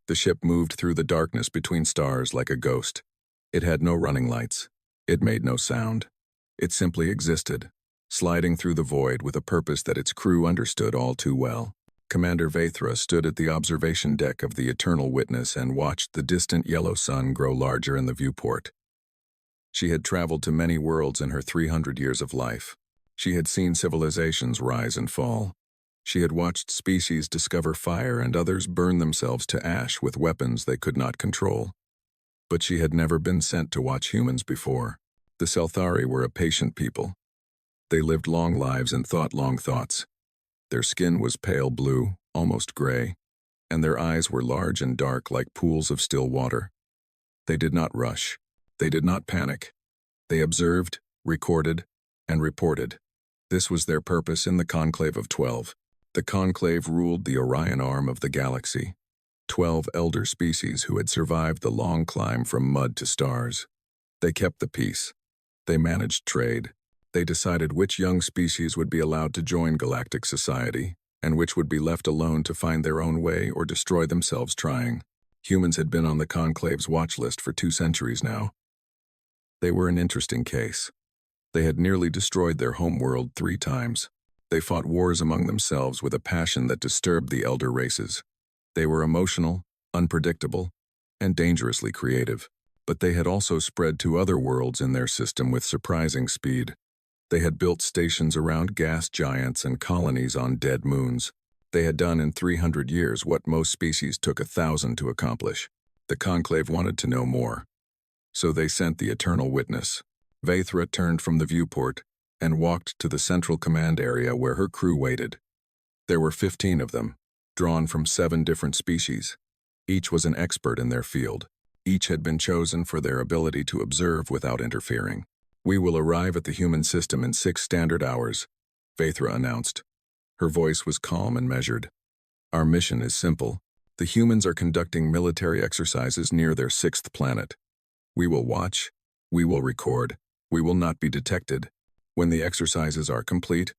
The ship moved through the darkness between stars like a ghost. It had no running lights. It made no sound. It simply existed, sliding through the void with a purpose that its crew understood all too well. Commander Vathra stood at the observation deck of the Eternal Witness and watched the distant yellow sun grow larger in the viewport. She had traveled to many worlds in her 300 years of life. She had seen civilizations rise and fall. She had watched species discover fire and others burn themselves to ash with weapons they could not control. But she had never been sent to watch humans before. The Selthari were a patient people. They lived long lives and thought long thoughts. Their skin was pale blue, almost gray, and their eyes were large and dark like pools of still water. They did not rush. They did not panic. They observed, recorded, and reported. This was their purpose in the Conclave of 12. The Conclave ruled the Orion arm of the galaxy. 12 elder species who had survived the long climb from mud to stars. They kept the peace. They managed trade. They decided which young species would be allowed to join galactic society, and which would be left alone to find their own way or destroy themselves trying. Humans had been on the Conclave's watch list for 2 centuries now. They were an interesting case. They had nearly destroyed their homeworld 3 times. They fought wars among themselves with a passion that disturbed the elder races. They were emotional, unpredictable, and dangerously creative. But they had also spread to other worlds in their system with surprising speed. They had built stations around gas giants and colonies on dead moons. They had done in 300 years what most species took 1,000 to accomplish. The Conclave wanted to know more. So they sent the Eternal Witness. Vathra turned from the viewport and walked to the central command area where her crew waited. There were 15 of them, drawn from 7 different species. Each was an expert in their field. Each had been chosen for their ability to observe without interfering. "We will arrive at the human system in 6 standard hours," Vathra announced. Her voice was calm and measured. "Our mission is simple. The humans are conducting military exercises near their 6th planet. We will watch. We will record. We will not be detected. When the exercises are complete,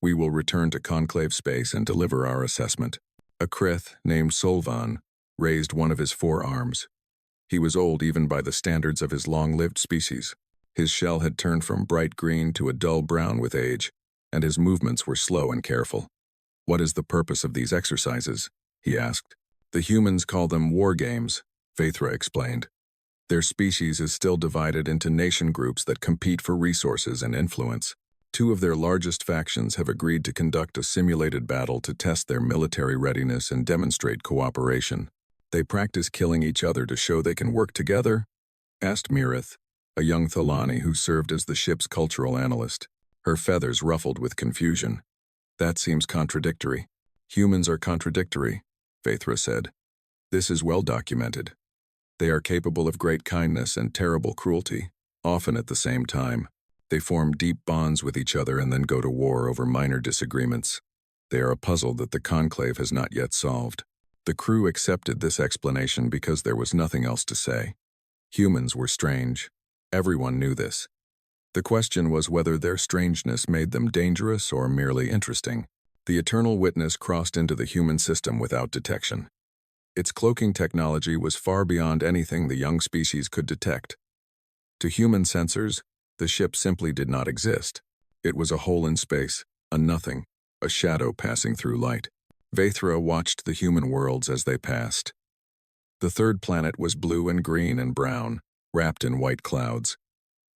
we will return to Conclave space and deliver our assessment." A Krith named Solvan raised one of his 4 arms. He was old even by the standards of his long-lived species. His shell had turned from bright green to a dull brown with age, and his movements were slow and careful. "What is the purpose of these exercises?" he asked. "The humans call them war games," Vathra explained. "Their species is still divided into nation groups that compete for resources and influence. 2 of their largest factions have agreed to conduct a simulated battle to test their military readiness and demonstrate cooperation. They practice killing each other to show they can work together?" asked Mirith, a young Thalani who served as the ship's cultural analyst. Her feathers ruffled with confusion. "That seems contradictory." "Humans are contradictory," Vathra said. "This is well documented. They are capable of great kindness and terrible cruelty, often at the same time. They form deep bonds with each other and then go to war over minor disagreements. They are a puzzle that the Conclave has not yet solved." The crew accepted this explanation because there was nothing else to say. Humans were strange. Everyone knew this. The question was whether their strangeness made them dangerous or merely interesting. The Eternal Witness crossed into the human system without detection. Its cloaking technology was far beyond anything the young species could detect. To human sensors, the ship simply did not exist. It was a hole in space, a nothing, a shadow passing through light. Vathra watched the human worlds as they passed. The 3rd planet was blue and green and brown, wrapped in white clouds.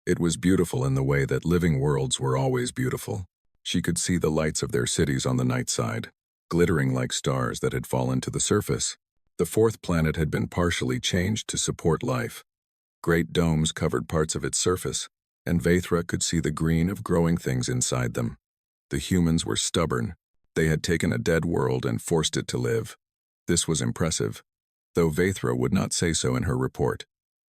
It was beautiful in the way that living worlds were always beautiful. She could see the lights of their cities on the night side, glittering like stars that had fallen to the surface. The 4th planet had been partially changed to support life. Great domes covered parts of its surface, and Vathra could see the green of growing things inside them. The humans were stubborn. They had taken a dead world and forced it to live. This was impressive, though Vathra would not say so in her report.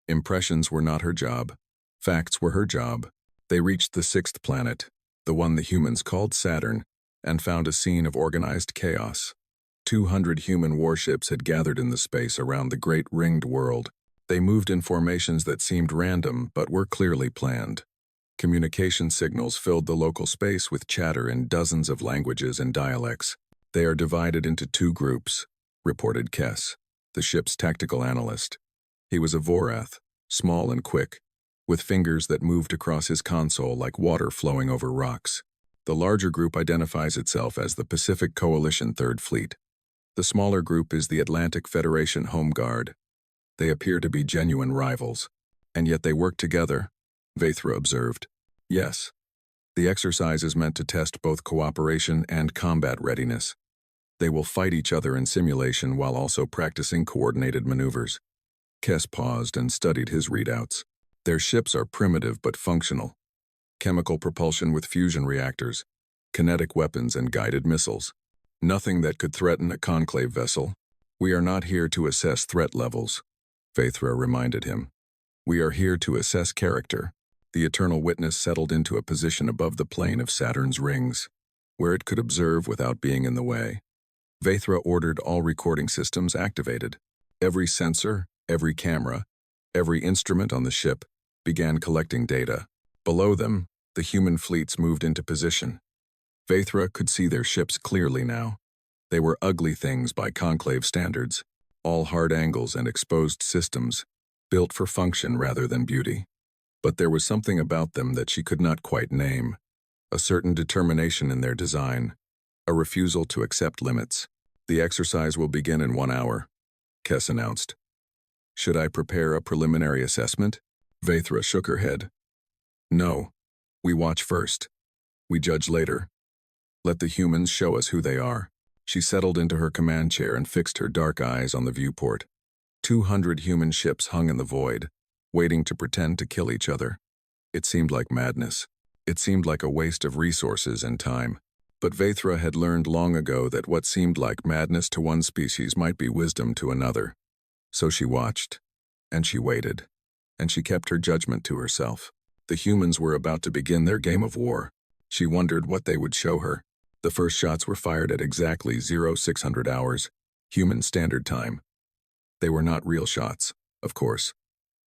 Impressions were not her job. Facts were her job. They reached the 6th planet, the one the humans called Saturn, and found a scene of organized chaos. 200 human warships had gathered in the space around the great ringed world. They moved in formations that seemed random but were clearly planned. Communication signals filled the local space with chatter in dozens of languages and dialects. "They are divided into 2 groups," reported Kess. the ship's tactical analyst. He was a Vorath, small and quick, with fingers that moved across his console like water flowing over rocks. The larger group identifies itself as the Pacific Coalition Third Fleet. The smaller group is the Atlantic Federation Home Guard. They appear to be genuine rivals, and yet they work together, Vaithra observed. Yes. The exercise is meant to test both cooperation and combat readiness. They will fight each other in simulation while also practicing coordinated maneuvers. Kes paused and studied his readouts. Their ships are primitive but functional. Chemical propulsion with fusion reactors, kinetic weapons and guided missiles. Nothing that could threaten a conclave vessel. We are not here to assess threat levels, Vaithra reminded him. We are here to assess character. The Eternal Witness settled into a position above the plane of Saturn's rings, where it could observe without being in the way. Vaithra ordered all recording systems activated. Every sensor, every camera, every instrument on the ship began collecting data. Below them, the human fleets moved into position. Vaithra could see their ships clearly now. They were ugly things by conclave standards, all hard angles and exposed systems, built for function rather than beauty. But there was something about them that she could not quite name, a certain determination in their design, a refusal to accept limits. The exercise will begin in 1 hour, Kes announced. Should I prepare a preliminary assessment? Vaithra shook her head. No. We watch first. We judge later. Let the humans show us who they are. She settled into her command chair and fixed her dark eyes on the viewport. 200 human ships hung in the void, waiting to pretend to kill each other. It seemed like madness. It seemed like a waste of resources and time. But Vaithra had learned long ago that what seemed like madness to one species might be wisdom to another. So she watched, and she waited, and she kept her judgment to herself. The humans were about to begin their game of war. She wondered what they would show her. The first shots were fired at exactly 0600 hours, human standard time. They were not real shots, of course.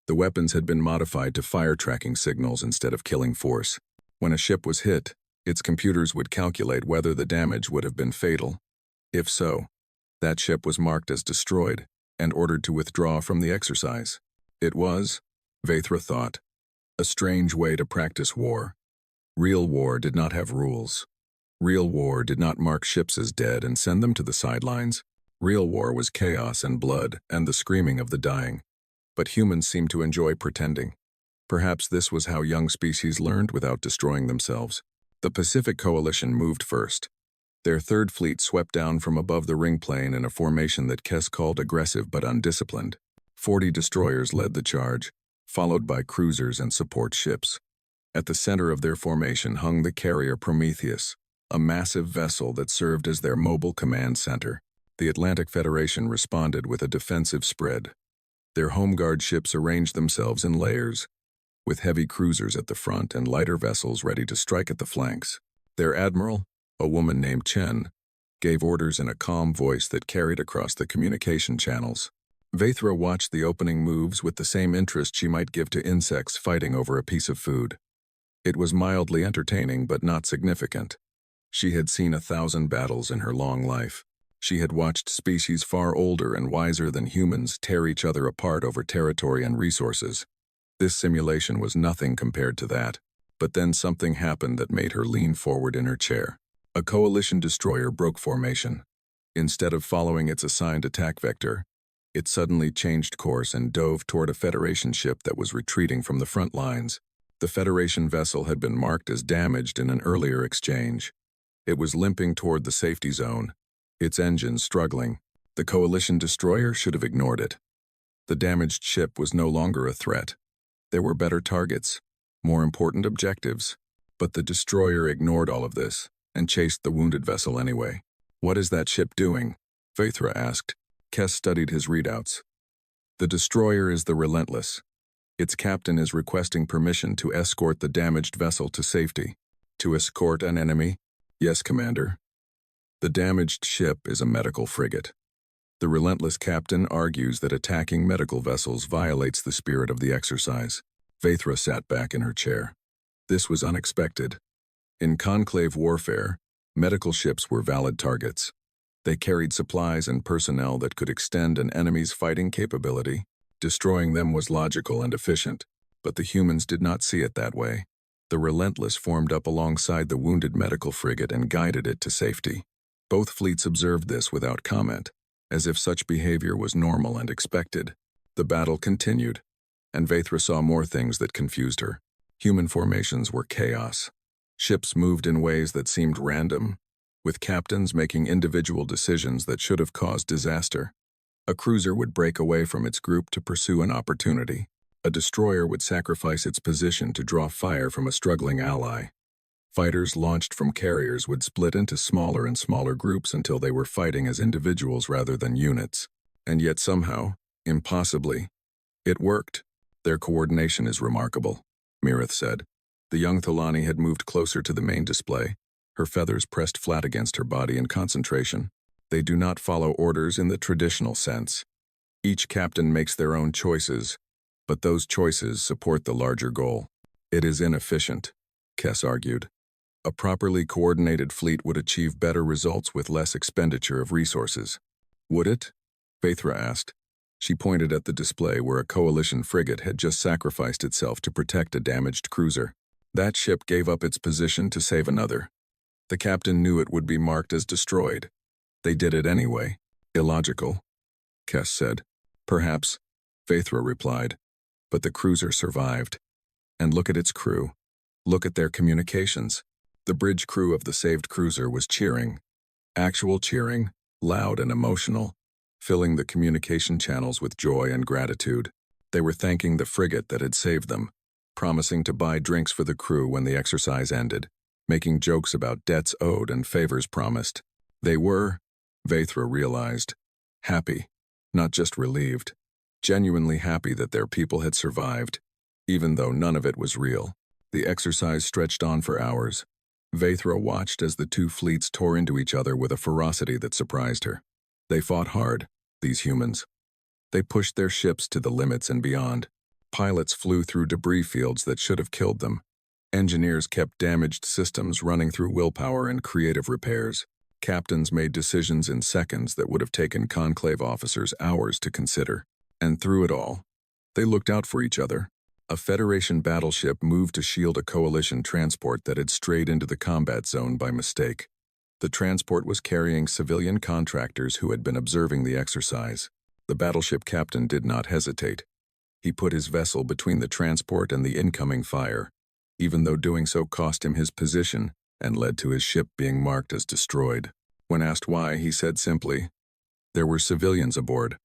The weapons had been modified to fire tracking signals instead of killing force. When a ship was hit, its computers would calculate whether the damage would have been fatal. If so, that ship was marked as destroyed and ordered to withdraw from the exercise. It was, Vaithra thought, a strange way to practice war. Real war did not have rules. Real war did not mark ships as dead and send them to the sidelines. Real war was chaos and blood and the screaming of the dying. But humans seemed to enjoy pretending. Perhaps this was how young species learned without destroying themselves. The Pacific Coalition moved first. Their third fleet swept down from above the ring plane in a formation that Kes called aggressive but undisciplined. 40 destroyers led the charge, followed by cruisers and support ships. At the center of their formation hung the carrier Prometheus, a massive vessel that served as their mobile command center. The Atlantic Federation responded with a defensive spread. Their home guard ships arranged themselves in layers, with heavy cruisers at the front and lighter vessels ready to strike at the flanks. Their admiral, a woman named Chen, gave orders in a calm voice that carried across the communication channels. Vaithra watched the opening moves with the same interest she might give to insects fighting over a piece of food. It was mildly entertaining but not significant. She had seen 1,000 battles in her long life. She had watched species far older and wiser than humans tear each other apart over territory and resources. This simulation was nothing compared to that. But then something happened that made her lean forward in her chair. A coalition destroyer broke formation. Instead of following its assigned attack vector, it suddenly changed course and dove toward a Federation ship that was retreating from the front lines. The Federation vessel had been marked as damaged in an earlier exchange. It was limping toward the safety zone, its engines struggling. The coalition destroyer should have ignored it. The damaged ship was no longer a threat. There were better targets, more important objectives, but the destroyer ignored all of this and chased the wounded vessel anyway. What is that ship doing? Vaithra asked. Kes studied his readouts. The destroyer is the Relentless. Its captain is requesting permission to escort the damaged vessel to safety. To escort an enemy? Yes, Commander. The damaged ship is a medical frigate. The Relentless captain argues that attacking medical vessels violates the spirit of the exercise. Vaithra sat back in her chair. This was unexpected. In conclave warfare, medical ships were valid targets. They carried supplies and personnel that could extend an enemy's fighting capability. Destroying them was logical and efficient, but the humans did not see it that way. The Relentless formed up alongside the wounded medical frigate and guided it to safety. Both fleets observed this without comment, as if such behavior was normal and expected. The battle continued, and Vaethra saw more things that confused her. Human formations were chaos. Ships moved in ways that seemed random, with captains making individual decisions that should have caused disaster. A cruiser would break away from its group to pursue an opportunity. A destroyer would sacrifice its position to draw fire from a struggling ally. Fighters launched from carriers would split into smaller and smaller groups until they were fighting as individuals rather than units. And yet somehow, impossibly, it worked. Their coordination is remarkable, Mirith said. The young Thelani had moved closer to the main display, her feathers pressed flat against her body in concentration. They do not follow orders in the traditional sense. Each captain makes their own choices, but those choices support the larger goal. It is inefficient, Kess argued. A properly coordinated fleet would achieve better results with less expenditure of resources. Would it? Vaethra asked. She pointed at the display where a coalition frigate had just sacrificed itself to protect a damaged cruiser. That ship gave up its position to save another. The captain knew it would be marked as destroyed. They did it anyway. Illogical, Kess said. Perhaps, Vaethra replied. But the cruiser survived. And look at its crew. Look at their communications. The bridge crew of the saved cruiser was cheering. Actual cheering, loud and emotional, filling the communication channels with joy and gratitude. They were thanking the frigate that had saved them, promising to buy drinks for the crew when the exercise ended, making jokes about debts owed and favors promised. They were, Vaethra realized, happy, not just relieved, genuinely happy that their people had survived, even though none of it was real. The exercise stretched on for hours. Vaethra watched as the two fleets tore into each other with a ferocity that surprised her. They fought hard, these humans. They pushed their ships to the limits and beyond. Pilots flew through debris fields that should have killed them. Engineers kept damaged systems running through willpower and creative repairs. Captains made decisions in seconds that would have taken conclave officers hours to consider. And through it all, they looked out for each other. A Federation battleship moved to shield a coalition transport that had strayed into the combat zone by mistake. The transport was carrying civilian contractors who had been observing the exercise. The battleship captain did not hesitate. He put his vessel between the transport and the incoming fire, even though doing so cost him his position and led to his ship being marked as destroyed. When asked why, he said simply, "There were civilians aboard.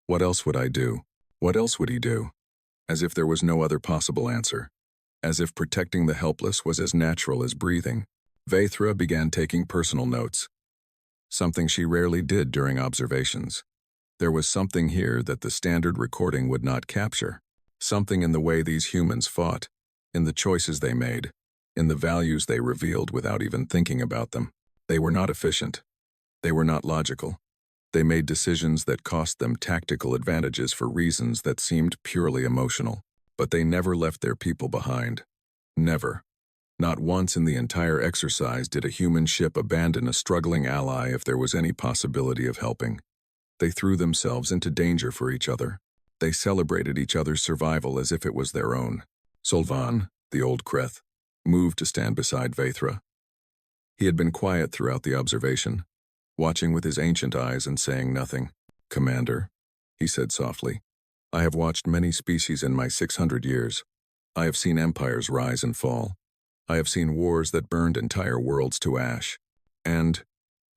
What else would I do? What else would he do?" As if there was no other possible answer. As if protecting the helpless was as natural as breathing. Vaethra began taking personal notes, something she rarely did during observations. There was something here that the standard recording would not capture. Something in the way these humans fought, in the choices they made, in the values they revealed without even thinking about them. They were not efficient. They were not logical. They made decisions that cost them tactical advantages for reasons that seemed purely emotional. But they never left their people behind. Never. Not once in the entire exercise did a human ship abandon a struggling ally if there was any possibility of helping. They threw themselves into danger for each other. They celebrated each other's survival as if it was their own. Solvan, the old Kreth, moved to stand beside Vaethra. He had been quiet throughout the observation, watching with his ancient eyes and saying nothing. "Commander," he said softly, "I have watched many species in my 600 years. I have seen empires rise and fall. I have seen wars that burned entire worlds to ash. And,"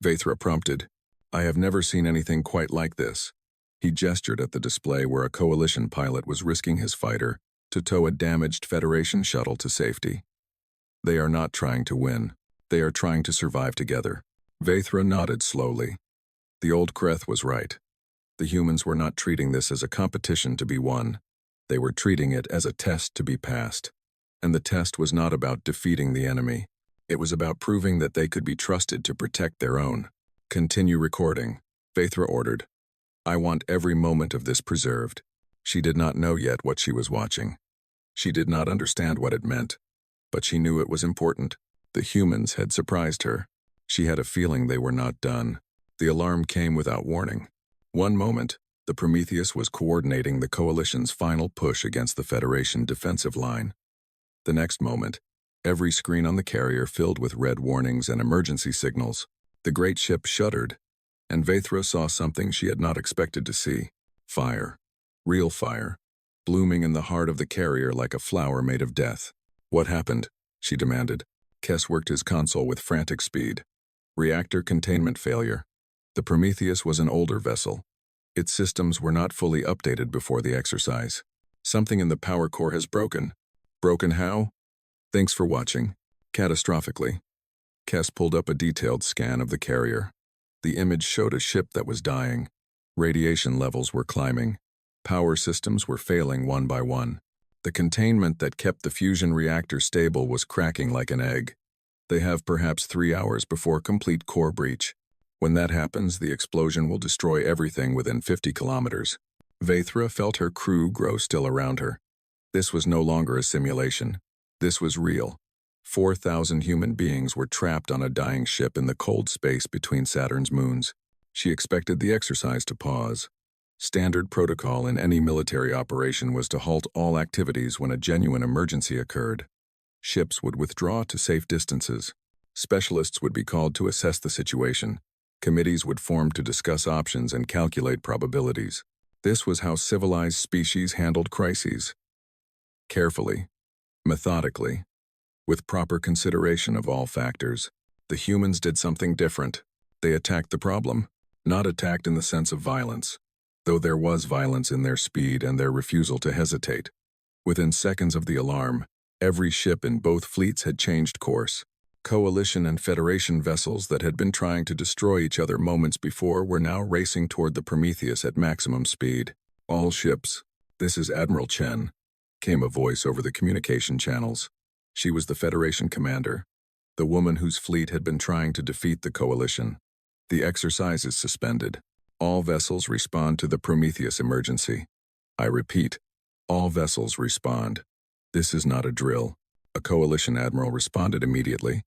Vaethra prompted, "I have never seen anything quite like this." He gestured at the display where a coalition pilot was risking his fighter to tow a damaged Federation shuttle to safety. They are not trying to win. They are trying to survive together. Vaethra nodded slowly. The old Kreth was right. The humans were not treating this as a competition to be won. They were treating it as a test to be passed. And the test was not about defeating the enemy. It was about proving that they could be trusted to protect their own. "Continue recording," Vaethra ordered. "I want every moment of this preserved." She did not know yet what she was watching. She did not understand what it meant, but she knew it was important. The humans had surprised her. She had a feeling they were not done. The alarm came without warning. One moment, the Prometheus was coordinating the Coalition's final push against the Federation defensive line. The next moment, every screen on the carrier filled with red warnings and emergency signals. The great ship shuddered, and Vathra saw something she had not expected to see. Fire. Real fire. Blooming in the heart of the carrier like a flower made of death. "What happened?" she demanded. Kess worked his console with frantic speed. Reactor containment failure. The Prometheus was an older vessel. Its systems were not fully updated before the exercise. "Something in the power core has broken." "Broken how?" "Thanks for watching." "Catastrophically." Kess pulled up a detailed scan of the carrier. The image showed a ship that was dying. Radiation levels were climbing. Power systems were failing one by one. The containment that kept the fusion reactor stable was cracking like an egg. "They have perhaps 3 hours before complete core breach. When that happens, the explosion will destroy everything within 50 kilometers. Vathra felt her crew grow still around her. This was no longer a simulation. This was real. 4,000 human beings were trapped on a dying ship in the cold space between Saturn's moons. She expected the exercise to pause. Standard protocol in any military operation was to halt all activities when a genuine emergency occurred. Ships would withdraw to safe distances. Specialists would be called to assess the situation. Committees would form to discuss options and calculate probabilities. This was how civilized species handled crises. Carefully, methodically, with proper consideration of all factors. The humans did something different. They attacked the problem, not attacked in the sense of violence, though there was violence in their speed and their refusal to hesitate. Within seconds of the alarm, every ship in both fleets had changed course. Coalition and Federation vessels that had been trying to destroy each other moments before were now racing toward the Prometheus at maximum speed. "All ships, this is Admiral Chen," came a voice over the communication channels. She was the Federation commander, the woman whose fleet had been trying to defeat the Coalition. "The exercise is suspended. All vessels respond to the Prometheus emergency. I repeat, all vessels respond. This is not a drill." A Coalition admiral responded immediately.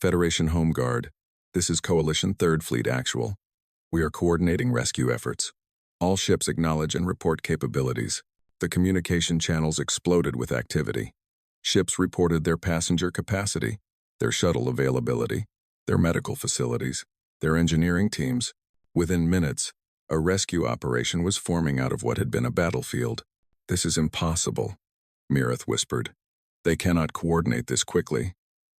"Federation Home Guard, this is Coalition 3rd Fleet Actual. We are coordinating rescue efforts. All ships acknowledge and report capabilities." The communication channels exploded with activity. Ships reported their passenger capacity, their shuttle availability, their medical facilities, their engineering teams. Within minutes, a rescue operation was forming out of what had been a battlefield. "This is impossible," Mirith whispered. "They cannot coordinate this quickly.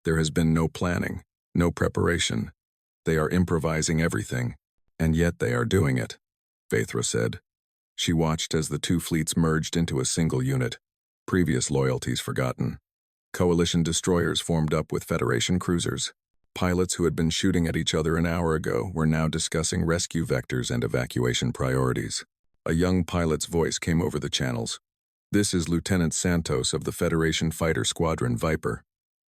There has been no planning, no preparation. They are improvising everything, and yet they are doing it," Vathra said. She watched as the two fleets merged into a single unit, previous loyalties forgotten. Coalition destroyers formed up with Federation cruisers. Pilots who had been shooting at each other an hour ago were now discussing rescue vectors and evacuation priorities. A young pilot's voice came over the channels. "This is Lieutenant Santos of the Federation Fighter Squadron Viper.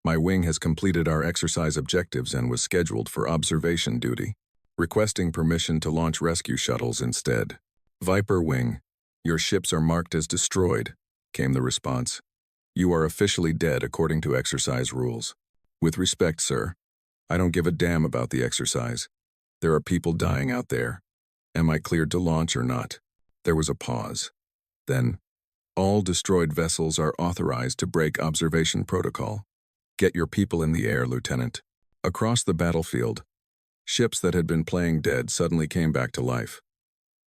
My wing has completed our exercise objectives and was scheduled for observation duty. Requesting permission to launch rescue shuttles instead." "Viper Wing, your ships are marked as destroyed," came the response. "You are officially dead according to exercise rules." "With respect, sir, I don't give a damn about the exercise. There are people dying out there. Am I cleared to launch or not?" There was a pause. Then, "All destroyed vessels are authorized to break observation protocol. Get your people in the air, Lieutenant." Across the battlefield, ships that had been playing dead suddenly came back to life.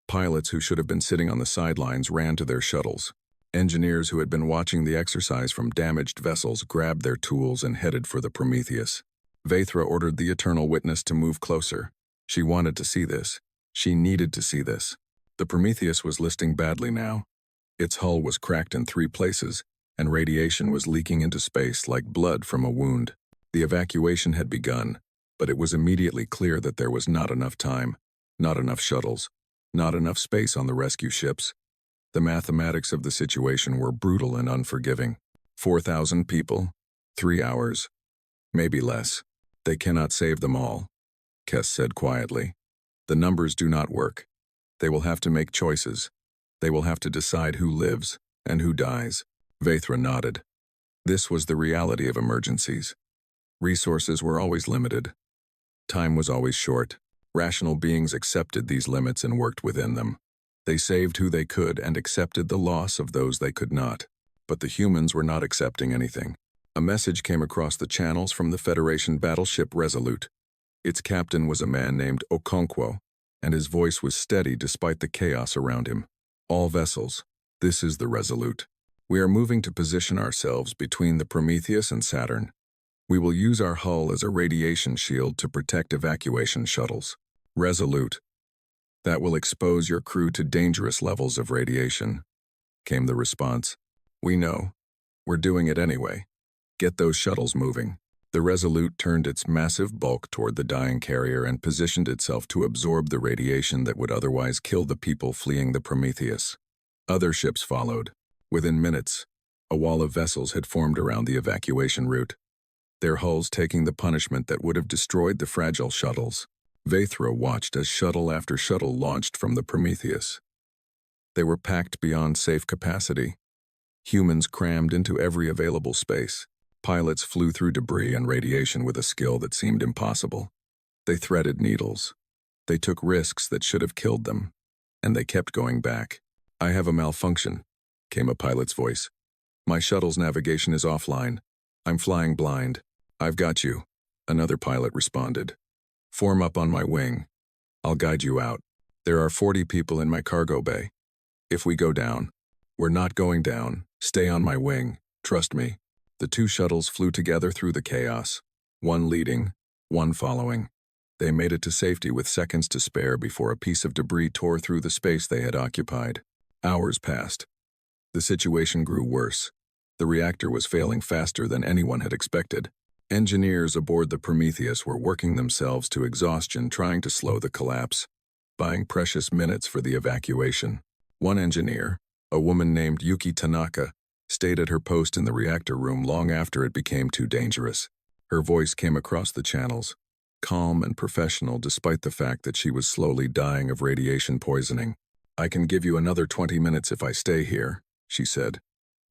Pilots who should have been sitting on the sidelines ran to their shuttles. Engineers who had been watching the exercise from damaged vessels grabbed their tools and headed for the Prometheus. Vathra ordered the Eternal Witness to move closer. She wanted to see this. She needed to see this. The Prometheus was listing badly now. Its hull was cracked in 3 places, and radiation was leaking into space like blood from a wound. The evacuation had begun, but it was immediately clear that there was not enough time, not enough shuttles, not enough space on the rescue ships. The mathematics of the situation were brutal and unforgiving. 4,000 people, 3 hours, maybe less. "They cannot save them all," Kess said quietly. "The numbers do not work. They will have to make choices. They will have to decide who lives and who dies." Vathra nodded. This was the reality of emergencies. Resources were always limited. Time was always short. Rational beings accepted these limits and worked within them. They saved who they could and accepted the loss of those they could not. But the humans were not accepting anything. A message came across the channels from the Federation battleship Resolute. Its captain was a man named Okonkwo, and his voice was steady despite the chaos around him. All vessels, this is the Resolute. We are moving to position ourselves between the Prometheus and Saturn. We will use our hull as a radiation shield to protect evacuation shuttles. Resolute. That will expose your crew to dangerous levels of radiation, came the response. We know. We're doing it anyway. Get those shuttles moving. The Resolute turned its massive bulk toward the dying carrier and positioned itself to absorb the radiation that would otherwise kill the people fleeing the Prometheus. Other ships followed. Within minutes, a wall of vessels had formed around the evacuation route, their hulls taking the punishment that would have destroyed the fragile shuttles. Vaithra watched as shuttle after shuttle launched from the Prometheus. They were packed beyond safe capacity. Humans crammed into every available space. Pilots flew through debris and radiation with a skill that seemed impossible. They threaded needles. They took risks that should have killed them. And they kept going back. I have a malfunction, came a pilot's voice. My shuttle's navigation is offline. I'm flying blind. I've got you, another pilot responded. Form up on my wing. I'll guide you out. There are 40 people in my cargo bay. If we go down, we're not going down. Stay on my wing. Trust me. The two shuttles flew together through the chaos, one leading, one following. They made it to safety with seconds to spare before a piece of debris tore through the space they had occupied. Hours passed. The situation grew worse. The reactor was failing faster than anyone had expected. Engineers aboard the Prometheus were working themselves to exhaustion trying to slow the collapse, buying precious minutes for the evacuation. One engineer, a woman named Yuki Tanaka, stayed at her post in the reactor room long after it became too dangerous. Her voice came across the channels, calm and professional despite the fact that she was slowly dying of radiation poisoning. I can give you another 20 minutes if I stay here, she said.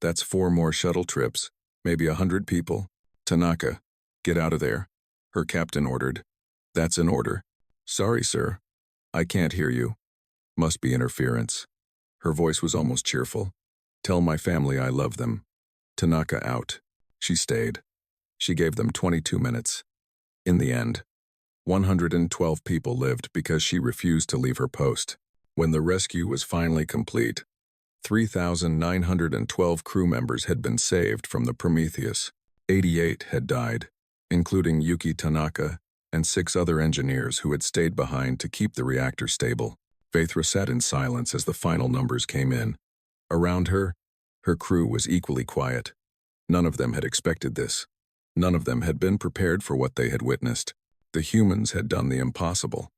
That's 4 more shuttle trips, maybe 100 people. Tanaka, get out of there, her captain ordered. That's an order. Sorry, sir. I can't hear you. Must be interference. Her voice was almost cheerful. Tell my family I love them. Tanaka out. She stayed. She gave them 22 minutes. In the end, 112 people lived because she refused to leave her post. When the rescue was finally complete, 3,912 crew members had been saved from the Prometheus. 88 had died, including Yuki Tanaka and 6 other engineers who had stayed behind to keep the reactor stable. Vaithra sat in silence as the final numbers came in. Around her, her crew was equally quiet. None of them had expected this. None of them had been prepared for what they had witnessed. The humans had done the impossible.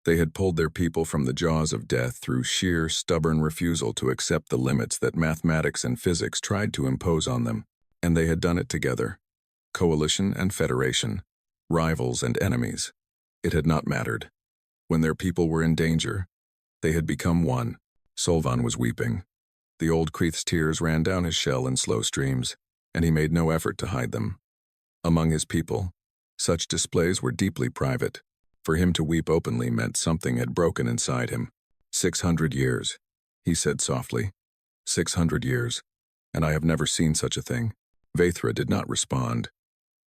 They had pulled their people from the jaws of death through sheer, stubborn refusal to accept the limits that mathematics and physics tried to impose on them. And they had done it together. Coalition and federation, rivals and enemies. It had not mattered. When their people were in danger, they had become one. Solvan was weeping. The old Creeth's tears ran down his shell in slow streams, and he made no effort to hide them. Among his people, such displays were deeply private. For him to weep openly meant something had broken inside him. 600 years, he said softly. 600 years, and I have never seen such a thing. Vaithra did not respond.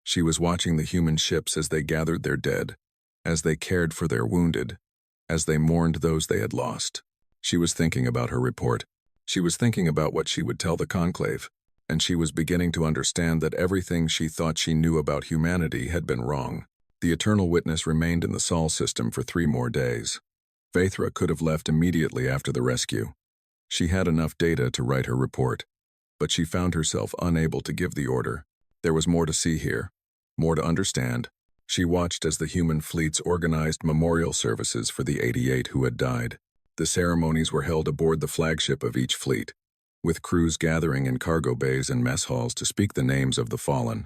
She was watching the human ships as they gathered their dead, as they cared for their wounded, as they mourned those they had lost. She was thinking about her report. She was thinking about what she would tell the conclave, and she was beginning to understand that everything she thought she knew about humanity had been wrong. The Eternal Witness remained in the Sol system for 3 more days. Vaithra could have left immediately after the rescue. She had enough data to write her report, but she found herself unable to give the order. There was more to see here, more to understand. She watched as the human fleets organized memorial services for the 88 who had died. The ceremonies were held aboard the flagship of each fleet, with crews gathering in cargo bays and mess halls to speak the names of the fallen.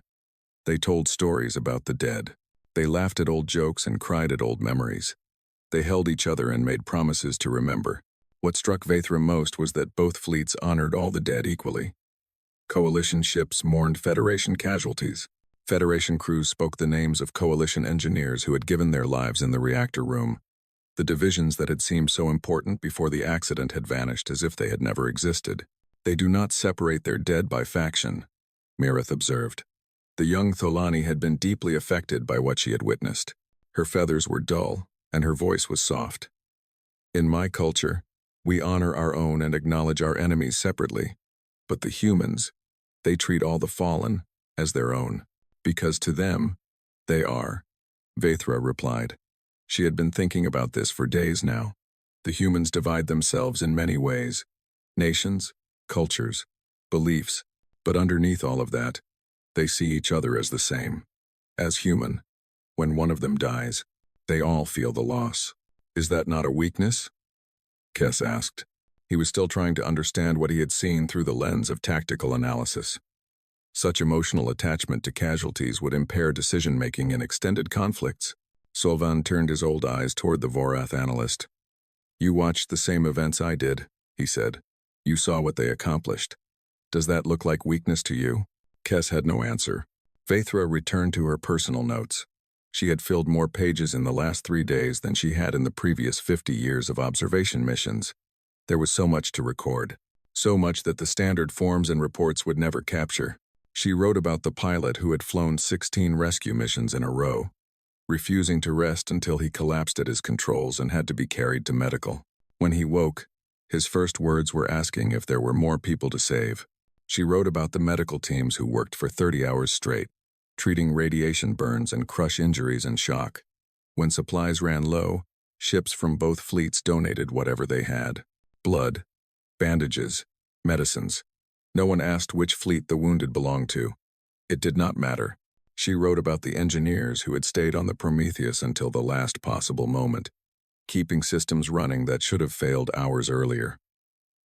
They told stories about the dead. They laughed at old jokes and cried at old memories. They held each other and made promises to remember. What struck Vaithra most was that both fleets honored all the dead equally. Coalition ships mourned Federation casualties. Federation crews spoke the names of Coalition engineers who had given their lives in the reactor room. The divisions that had seemed so important before the accident had vanished as if they had never existed. They do not separate their dead by faction, Mirith observed. The young Tholani had been deeply affected by what she had witnessed. Her feathers were dull, and her voice was soft. In my culture, we honor our own and acknowledge our enemies separately. But the humans, they treat all the fallen as their own, because to them, they are. Vaithra replied. She had been thinking about this for days now. The humans divide themselves in many ways. Nations, cultures, beliefs, but underneath all of that, they see each other as the same. As human. When one of them dies, they all feel the loss. Is that not a weakness? Kess asked. He was still trying to understand what he had seen through the lens of tactical analysis. Such emotional attachment to casualties would impair decision-making in extended conflicts. Solvan turned his old eyes toward the Vorath analyst. You watched the same events I did, he said. You saw what they accomplished. Does that look like weakness to you? Kess had no answer. Vaithra returned to her personal notes. She had filled more pages in the last 3 days than she had in the previous 50 years of observation missions. There was so much to record. So much that the standard forms and reports would never capture. She wrote about the pilot who had flown 16 rescue missions in a row, refusing to rest until he collapsed at his controls and had to be carried to medical. When he woke, his first words were asking if there were more people to save. She wrote about the medical teams who worked for 30 hours straight, treating radiation burns and crush injuries and shock. When supplies ran low, ships from both fleets donated whatever they had. Blood, bandages, medicines. No one asked which fleet the wounded belonged to. It did not matter. She wrote about the engineers who had stayed on the Prometheus until the last possible moment, keeping systems running that should have failed hours earlier.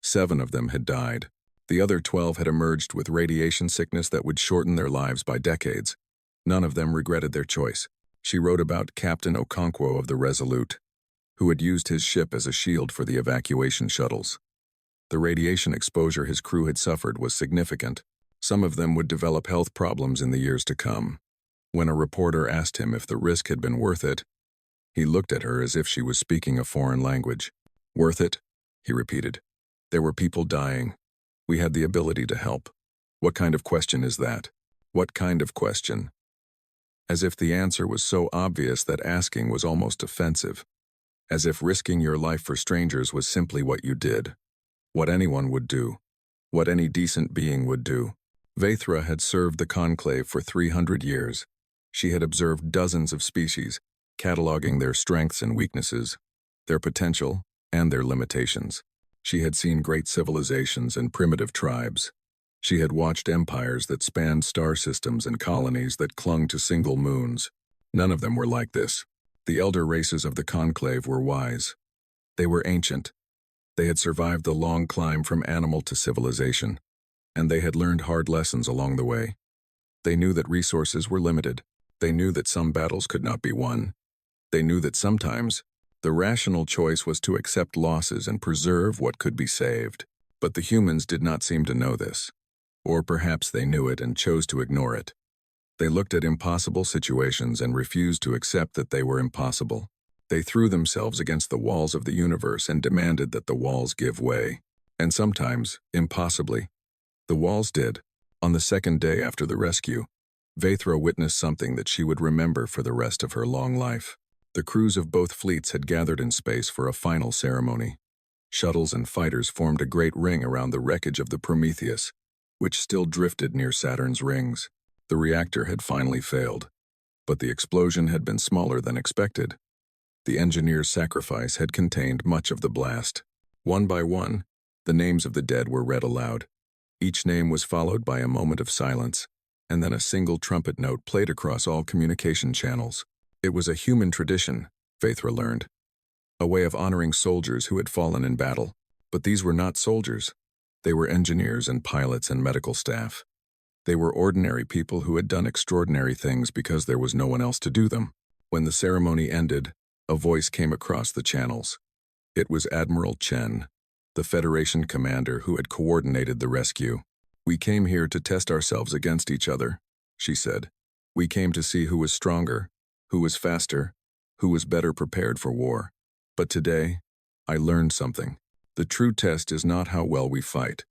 7 of them had died. The other 12 had emerged with radiation sickness that would shorten their lives by decades. None of them regretted their choice. She wrote about Captain Okonkwo of the Resolute, who had used his ship as a shield for the evacuation shuttles. The radiation exposure his crew had suffered was significant. Some of them would develop health problems in the years to come. When a reporter asked him if the risk had been worth it, he looked at her as if she was speaking a foreign language. Worth it? He repeated. There were people dying. We had the ability to help. What kind of question is that? What kind of question? As if the answer was so obvious that asking was almost offensive. As if risking your life for strangers was simply what you did. What anyone would do. What any decent being would do. Vaithra had served the Conclave for 300 years. She had observed dozens of species, cataloging their strengths and weaknesses, their potential and their limitations. She had seen great civilizations and primitive tribes. She had watched empires that spanned star systems and colonies that clung to single moons. None of them were like this. The elder races of the Conclave were wise. They were ancient. They had survived the long climb from animal to civilization, and they had learned hard lessons along the way. They knew that resources were limited. They knew that some battles could not be won. They knew that sometimes the rational choice was to accept losses and preserve what could be saved. But the humans did not seem to know this. Or perhaps they knew it and chose to ignore it. They looked at impossible situations and refused to accept that they were impossible. They threw themselves against the walls of the universe and demanded that the walls give way. And sometimes, impossibly, the walls did. On the second day after the rescue, Vaithra witnessed something that she would remember for the rest of her long life. The crews of both fleets had gathered in space for a final ceremony. Shuttles and fighters formed a great ring around the wreckage of the Prometheus, which still drifted near Saturn's rings. The reactor had finally failed, but the explosion had been smaller than expected. The engineer's sacrifice had contained much of the blast. One by one, the names of the dead were read aloud. Each name was followed by a moment of silence, and then a single trumpet note played across all communication channels. It was a human tradition, Vaithra learned, a way of honoring soldiers who had fallen in battle. But these were not soldiers. They were engineers and pilots and medical staff. They were ordinary people who had done extraordinary things because there was no one else to do them. When the ceremony ended, a voice came across the channels. It was Admiral Chen, the Federation commander who had coordinated the rescue. "We came here to test ourselves against each other," she said. "We came to see who was stronger, who was faster, who was better prepared for war. But today, I learned something. The true test is not how well we fight.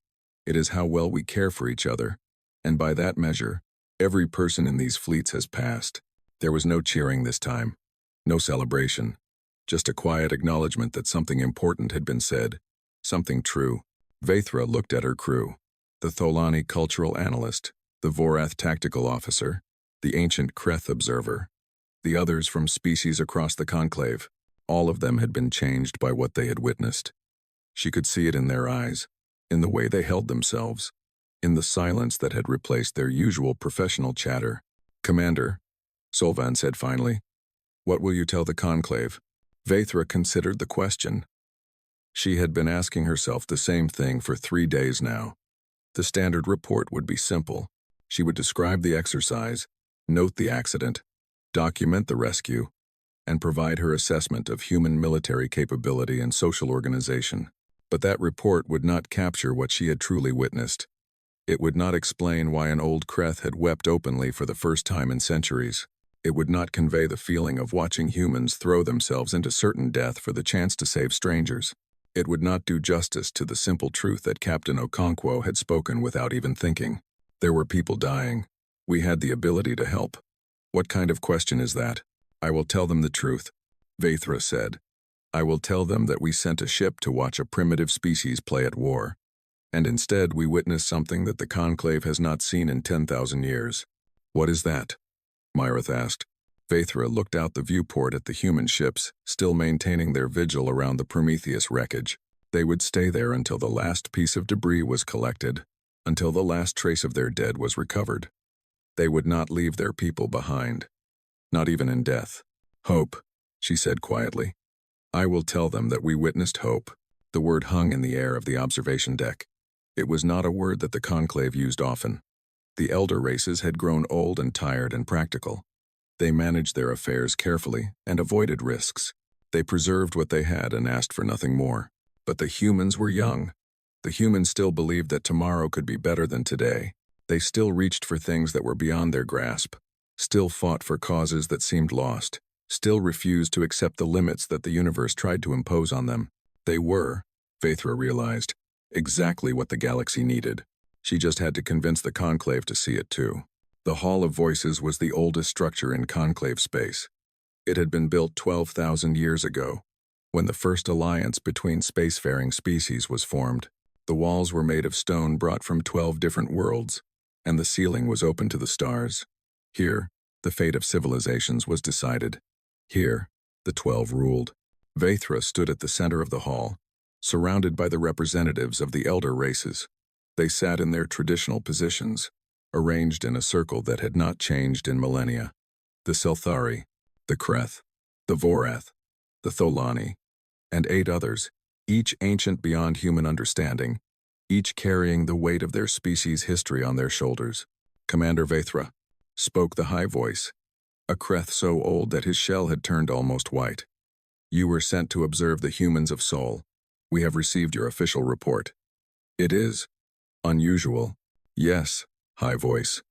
It is how well we care for each other. And by that measure, every person in these fleets has passed. There was no cheering this time. No celebration. Just a quiet acknowledgement that something important had been said. Something true. Vaithra looked at her crew. The Tholani cultural analyst, the Vorath tactical officer, the ancient Kreth observer, the others from species across the conclave. All of them had been changed by what they had witnessed. She could see it in their eyes, in the way they held themselves, in the silence that had replaced their usual professional chatter. "Commander," Solvan said finally, "what will you tell the conclave?" Vaithra considered the question. She had been asking herself the same thing for 3 days now. The standard report would be simple. She would describe the exercise, note the accident, document the rescue, and provide her assessment of human military capability and social organization. But that report would not capture what she had truly witnessed. It would not explain why an old Kreth had wept openly for the first time in centuries. It would not convey the feeling of watching humans throw themselves into certain death for the chance to save strangers. It would not do justice to the simple truth that Captain Okonkwo had spoken without even thinking. There were people dying. We had the ability to help. What kind of question is that? I will tell them the truth, Vaithra said. I will tell them that we sent a ship to watch a primitive species play at war. And instead we witnessed something that the Conclave has not seen in 10,000 years. What is that? Myrath asked. Vaithra looked out the viewport at the human ships, still maintaining their vigil around the Prometheus wreckage. They would stay there until the last piece of debris was collected, until the last trace of their dead was recovered. They would not leave their people behind, not even in death. Hope, she said quietly. I will tell them that we witnessed hope. The word hung in the air of the observation deck. It was not a word that the Conclave used often. The elder races had grown old and tired and practical. They managed their affairs carefully and avoided risks. They preserved what they had and asked for nothing more. But the humans were young. The humans still believed that tomorrow could be better than today. They still reached for things that were beyond their grasp, still fought for causes that seemed lost, still refused to accept the limits that the universe tried to impose on them. They were, Vaithra realized, exactly what the galaxy needed. She just had to convince the Conclave to see it too. The Hall of Voices was the oldest structure in Conclave space. It had been built 12,000 years ago, when the first alliance between spacefaring species was formed. The walls were made of stone brought from 12 different worlds, and the ceiling was open to the stars. Here, the fate of civilizations was decided. Here, the 12 ruled. Vaithra stood at the center of the hall, surrounded by the representatives of the elder races. They sat in their traditional positions, arranged in a circle that had not changed in millennia. The Selthari, the Kreth, the Vorath, the Tholani, and 8 others, each ancient beyond human understanding, each carrying the weight of their species' history on their shoulders. Commander Vaithra, spoke the high voice, a Kreth so old that his shell had turned almost white. You were sent to observe the humans of Sol. We have received your official report. It is unusual. Yes, high voice.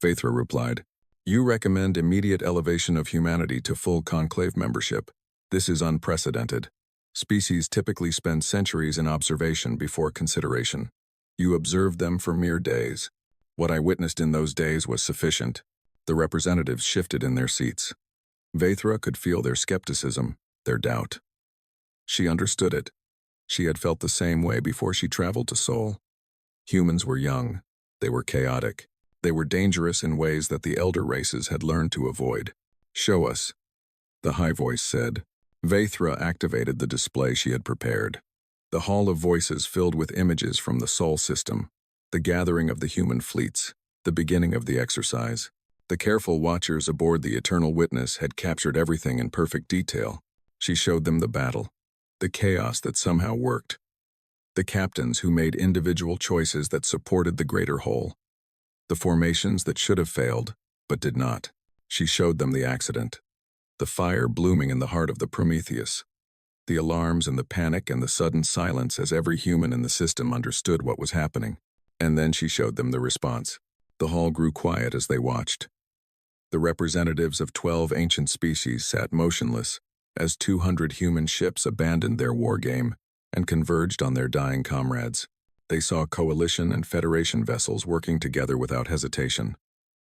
Vaithra replied. You recommend immediate elevation of humanity to full conclave membership. This is unprecedented. Species typically spend centuries in observation before consideration. You observed them for mere days. What I witnessed in those days was sufficient. The representatives shifted in their seats. Vaithra could feel their skepticism, their doubt. She understood it. She had felt the same way before she traveled to Sol. Humans were young. They were chaotic. They were dangerous in ways that the elder races had learned to avoid. Show us, the high voice said. Vaithra activated the display she had prepared. The Hall of Voices filled with images from the Sol system, the gathering of the human fleets, the beginning of the exercise. The careful watchers aboard the Eternal Witness had captured everything in perfect detail. She showed them the battle, the chaos that somehow worked, the captains who made individual choices that supported the greater whole, the formations that should have failed, but did not. She showed them the accident, the fire blooming in the heart of the Prometheus, the alarms and the panic and the sudden silence as every human in the system understood what was happening. And then she showed them the response. The hall grew quiet as they watched. The representatives of 12 ancient species sat motionless, as 200 human ships abandoned their war game and converged on their dying comrades. They saw coalition and Federation vessels working together without hesitation.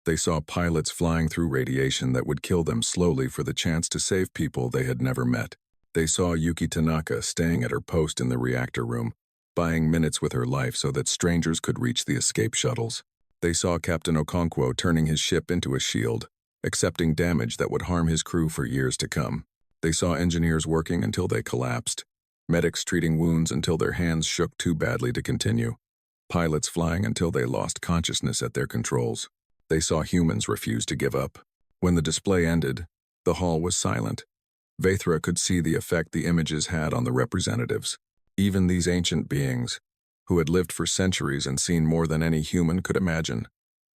They saw pilots flying through radiation that would kill them slowly for the chance to save people they had never met. They saw Yuki Tanaka staying at her post in the reactor room, buying minutes with her life so that strangers could reach the escape shuttles. They saw Captain Okonkwo turning his ship into a shield, accepting damage that would harm his crew for years to come. They saw engineers working until they collapsed, medics treating wounds until their hands shook too badly to continue, pilots flying until they lost consciousness at their controls. They saw humans refuse to give up. When the display ended, the hall was silent. Vaithra could see the effect the images had on the representatives. Even these ancient beings, who had lived for centuries and seen more than any human could imagine,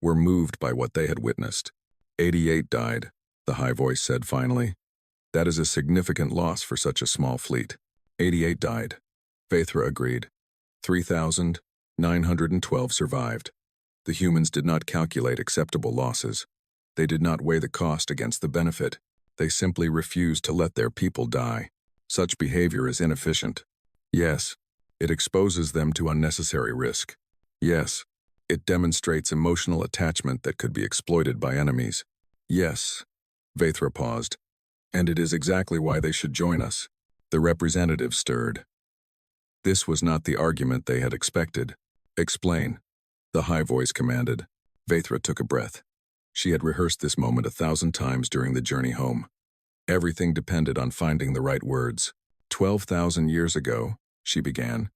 were moved by what they had witnessed. 88 died, the high voice said finally. That is a significant loss for such a small fleet. 88 died. Vaithra agreed. 3,912 survived. The humans did not calculate acceptable losses. They did not weigh the cost against the benefit. They simply refused to let their people die. Such behavior is inefficient. Yes, it exposes them to unnecessary risk. Yes, it demonstrates emotional attachment that could be exploited by enemies. Yes, Vaithra paused. And it is exactly why they should join us. The representative stirred. This was not the argument they had expected. Explain, the high voice commanded. Vaithra took a breath. She had rehearsed this moment 1,000 times during the journey home. Everything depended on finding the right words. 12,000 years ago, she began,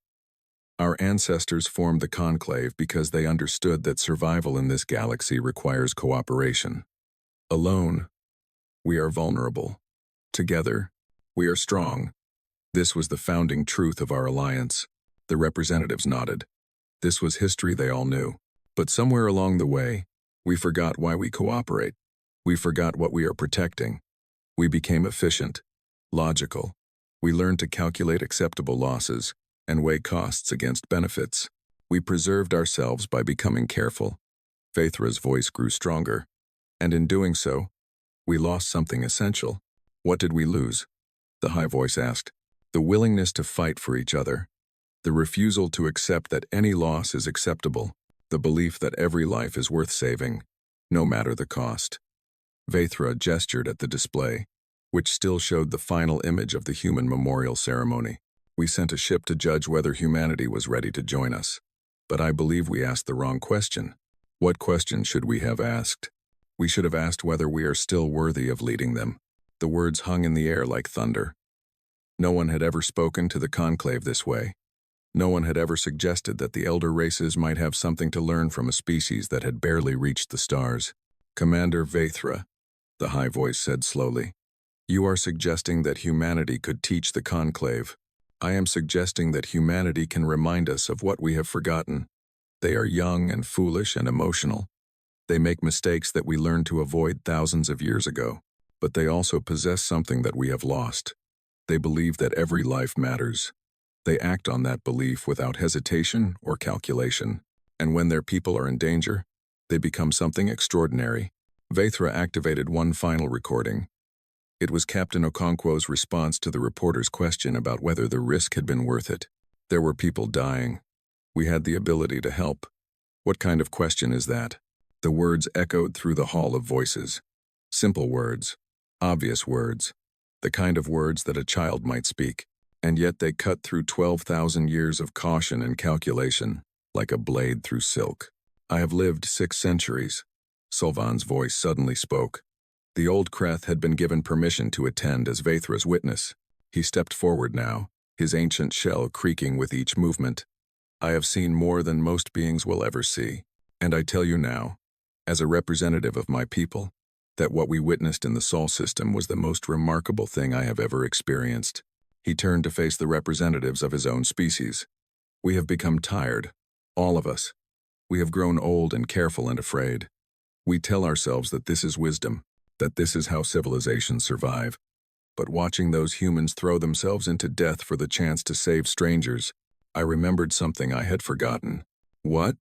our ancestors formed the conclave because they understood that survival in this galaxy requires cooperation. Alone, we are vulnerable. Together, we are strong. This was the founding truth of our alliance. The representatives nodded. This was history they all knew. But somewhere along the way, we forgot why we cooperate. We forgot what we are protecting. We became efficient, logical. We learned to calculate acceptable losses and weigh costs against benefits. We preserved ourselves by becoming careful. Vaithra's voice grew stronger. And in doing so, we lost something essential. What did we lose? The high voice asked. The willingness to fight for each other. The refusal to accept that any loss is acceptable. The belief that every life is worth saving, no matter the cost. Vaithra gestured at the display, which still showed the final image of the human memorial ceremony. We sent a ship to judge whether humanity was ready to join us. But I believe we asked the wrong question. What question should we have asked? We should have asked whether we are still worthy of leading them. The words hung in the air like thunder. No one had ever spoken to the conclave this way. No one had ever suggested that the elder races might have something to learn from a species that had barely reached the stars. Commander Vaithra, the high voice said slowly, you are suggesting that humanity could teach the conclave. I am suggesting that humanity can remind us of what we have forgotten. They are young and foolish and emotional. They make mistakes that we learned to avoid thousands of years ago. But they also possess something that we have lost. They believe that every life matters. They act on that belief without hesitation or calculation. And when their people are in danger, they become something extraordinary. Vaithra activated one final recording. It was Captain Okonkwo's response to the reporter's question about whether the risk had been worth it. There were people dying. We had the ability to help. What kind of question is that? The words echoed through the hall of voices. Simple words. Obvious words. The kind of words that a child might speak. And yet they cut through 12,000 years of caution and calculation, like a blade through silk. I have lived 6 centuries. Sylvan's voice suddenly spoke. The old Kreth had been given permission to attend as Vaithra's witness. He stepped forward now, his ancient shell creaking with each movement. I have seen more than most beings will ever see. And I tell you now, as a representative of my people, that what we witnessed in the Sol system was the most remarkable thing I have ever experienced. He turned to face the representatives of his own species. We have become tired, all of us. We have grown old and careful and afraid. We tell ourselves that this is wisdom, that this is how civilizations survive. But watching those humans throw themselves into death for the chance to save strangers, I remembered something I had forgotten. What?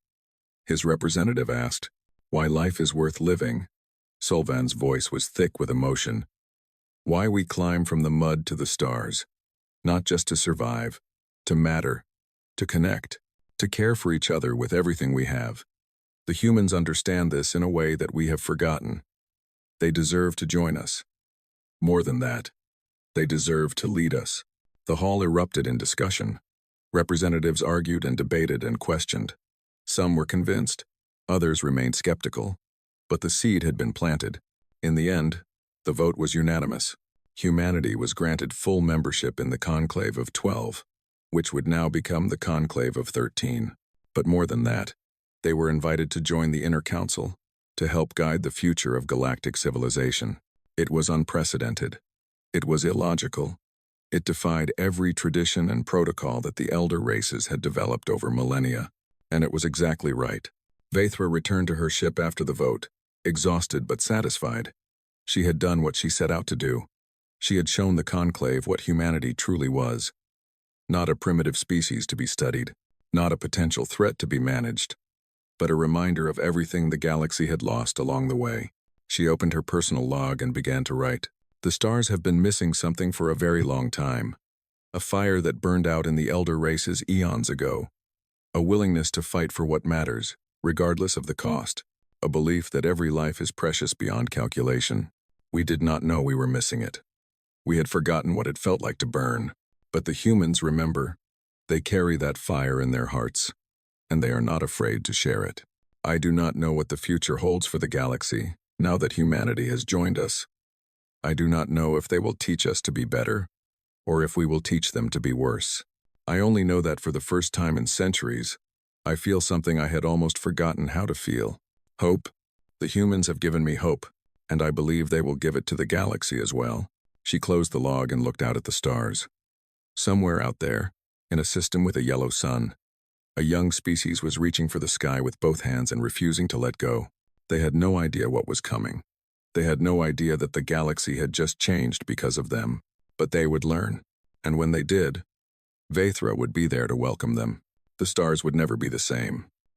His representative asked. Why life is worth living. Sylvan's voice was thick with emotion. Why we climb from the mud to the stars. Not just to survive, to matter, to connect, to care for each other with everything we have. The humans understand this in a way that we have forgotten. They deserve to join us. More than that, they deserve to lead us. The hall erupted in discussion. Representatives argued and debated and questioned. Some were convinced, others remained skeptical. But the seed had been planted. In the end, the vote was unanimous. Humanity was granted full membership in the Conclave of 12, which would now become the Conclave of 13. But more than that, they were invited to join the Inner Council to help guide the future of galactic civilization. It was unprecedented. It was illogical. It defied every tradition and protocol that the elder races had developed over millennia. And it was exactly right. Vaithra returned to her ship after the vote, exhausted but satisfied. She had done what she set out to do. She had shown the Conclave what humanity truly was. Not a primitive species to be studied, not a potential threat to be managed, but a reminder of everything the galaxy had lost along the way. She opened her personal log and began to write. The stars have been missing something for a very long time. A fire that burned out in the elder races eons ago. A willingness to fight for what matters, regardless of the cost. A belief that every life is precious beyond calculation. We did not know we were missing it. We had forgotten what it felt like to burn. But the humans remember. They carry that fire in their hearts, and they are not afraid to share it. I do not know what the future holds for the galaxy, now that humanity has joined us. I do not know if they will teach us to be better, or if we will teach them to be worse. I only know that for the first time in centuries, I feel something I had almost forgotten how to feel. Hope. The humans have given me hope, and I believe they will give it to the galaxy as well. She closed the log and looked out at the stars. Somewhere out there, in a system with a yellow sun, a young species was reaching for the sky with both hands and refusing to let go. They had no idea what was coming. They had no idea that the galaxy had just changed because of them. But they would learn. And when they did, Vaithra would be there to welcome them. The stars would never be the same.